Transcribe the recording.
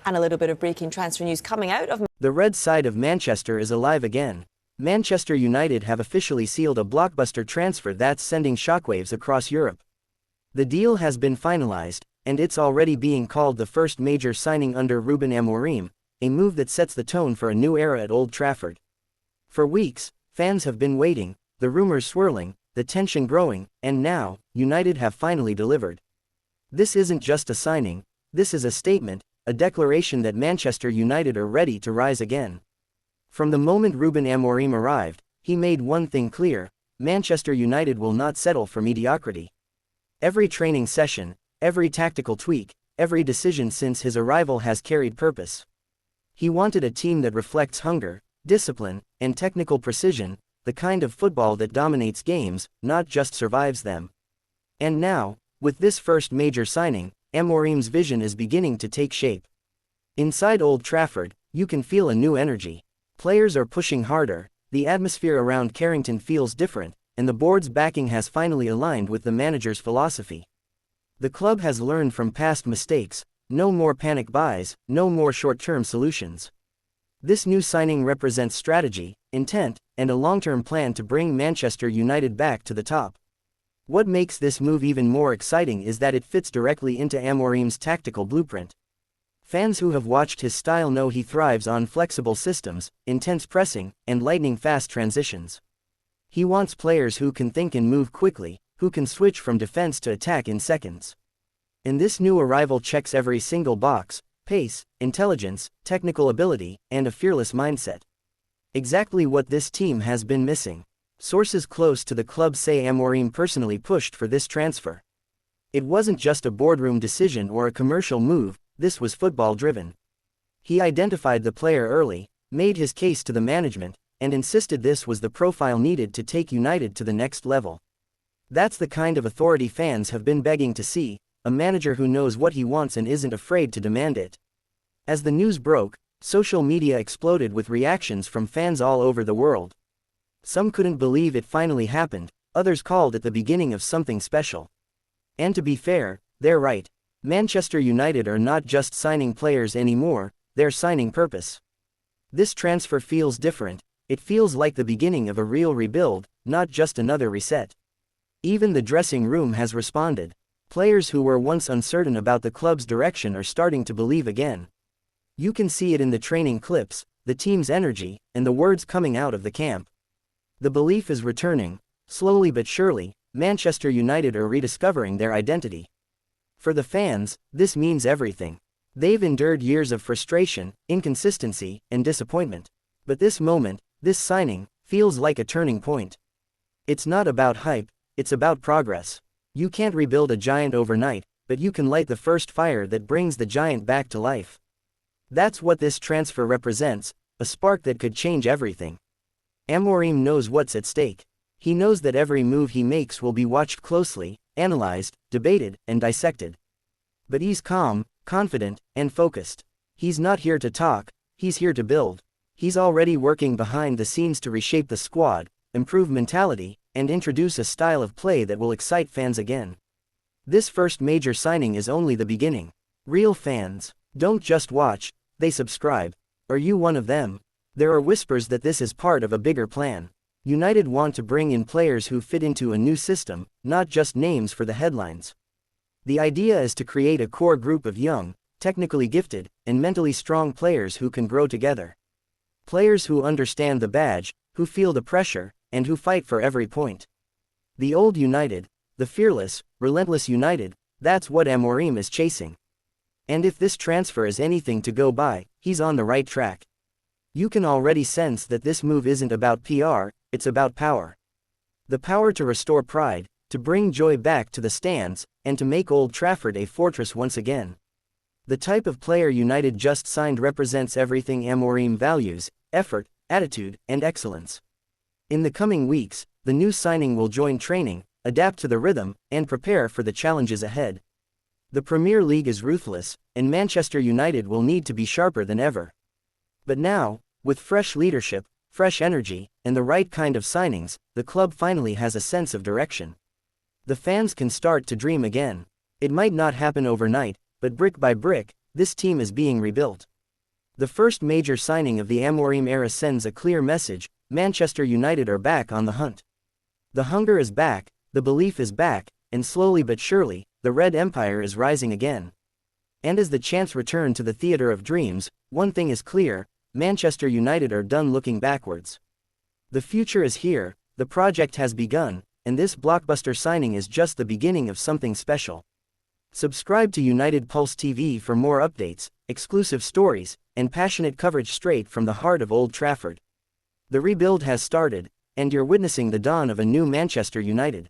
And a little bit of breaking transfer news coming out of The red side of Manchester is alive again. Manchester United have officially sealed a blockbuster transfer that's sending shockwaves across Europe. The deal has been finalized, and it's already being called the first major signing under Ruben Amorim, a move that sets the tone for a new era at Old Trafford. For weeks, fans have been waiting, the rumors swirling, the tension growing, and now, United have finally delivered. This isn't just a signing, this is a statement, a declaration that Manchester United are ready to rise again. From the moment Ruben Amorim arrived, he made one thing clear: Manchester United will not settle for mediocrity. Every training session, every tactical tweak, every decision since his arrival has carried purpose. He wanted a team that reflects hunger, discipline, and technical precision, the kind of football that dominates games, not just survives them. And now, with this first major signing, Amorim's vision is beginning to take shape. Inside Old Trafford, you can feel a new energy. Players are pushing harder, the atmosphere around Carrington feels different, and the board's backing has finally aligned with the manager's philosophy. The club has learned from past mistakes: no more panic buys, no more short-term solutions. This new signing represents strategy, intent, and a long-term plan to bring Manchester United back to the top. What makes this move even more exciting is that it fits directly into Amorim's tactical blueprint. Fans who have watched his style know he thrives on flexible systems, intense pressing, and lightning-fast transitions. He wants players who can think and move quickly, who can switch from defense to attack in seconds. And this new arrival checks every single box: pace, intelligence, technical ability, and a fearless mindset. Exactly what this team has been missing. Sources close to the club say Amorim personally pushed for this transfer. It wasn't just a boardroom decision or a commercial move, this was football-driven. He identified the player early, made his case to the management, and insisted this was the profile needed to take United to the next level. That's the kind of authority fans have been begging to see: a manager who knows what he wants and isn't afraid to demand it. As the news broke, social media exploded with reactions from fans all over the world. Some couldn't believe it finally happened, others called it the beginning of something special. And to be fair, they're right. Manchester United are not just signing players anymore, they're signing purpose. This transfer feels different, it feels like the beginning of a real rebuild, not just another reset. Even the dressing room has responded. Players who were once uncertain about the club's direction are starting to believe again. You can see it in the training clips, the team's energy, and the words coming out of the camp. The belief is returning. Slowly but surely, Manchester United are rediscovering their identity. For the fans, this means everything. They've endured years of frustration, inconsistency, and disappointment. But this moment, this signing, feels like a turning point. It's not about hype, it's about progress. You can't rebuild a giant overnight, but you can light the first fire that brings the giant back to life. That's what this transfer represents, a spark that could change everything. Amorim knows what's at stake. He knows that every move he makes will be watched closely, analyzed, debated, and dissected. But he's calm, confident, and focused. He's not here to talk, he's here to build. He's already working behind the scenes to reshape the squad, improve mentality, and introduce a style of play that will excite fans again. This first major signing is only the beginning. Real fans don't just watch, they subscribe. Are you one of them? There are whispers that this is part of a bigger plan. United want to bring in players who fit into a new system, not just names for the headlines. The idea is to create a core group of young, technically gifted, and mentally strong players who can grow together. Players who understand the badge, who feel the pressure, and who fight for every point. The old United, the fearless, relentless United, that's what Amorim is chasing. And if this transfer is anything to go by, he's on the right track. You can already sense that this move isn't about PR, it's about power. The power to restore pride, to bring joy back to the stands, and to make Old Trafford a fortress once again. The type of player United just signed represents everything Amorim values: effort, attitude, and excellence. In the coming weeks, the new signing will join training, adapt to the rhythm, and prepare for the challenges ahead. The Premier League is ruthless, and Manchester United will need to be sharper than ever. But now, with fresh leadership, fresh energy, and the right kind of signings, the club finally has a sense of direction. The fans can start to dream again. It might not happen overnight, but brick by brick, this team is being rebuilt. The first major signing of the Amorim era sends a clear message: Manchester United are back on the hunt. The hunger is back, the belief is back, and slowly but surely, the Red Empire is rising again. And as the chants return to the theatre of dreams, one thing is clear: Manchester United are done looking backwards. The future is here, the project has begun, and this blockbuster signing is just the beginning of something special. Subscribe to United Pulse TV for more updates, exclusive stories, and passionate coverage straight from the heart of Old Trafford. The rebuild has started, and you're witnessing the dawn of a new Manchester United.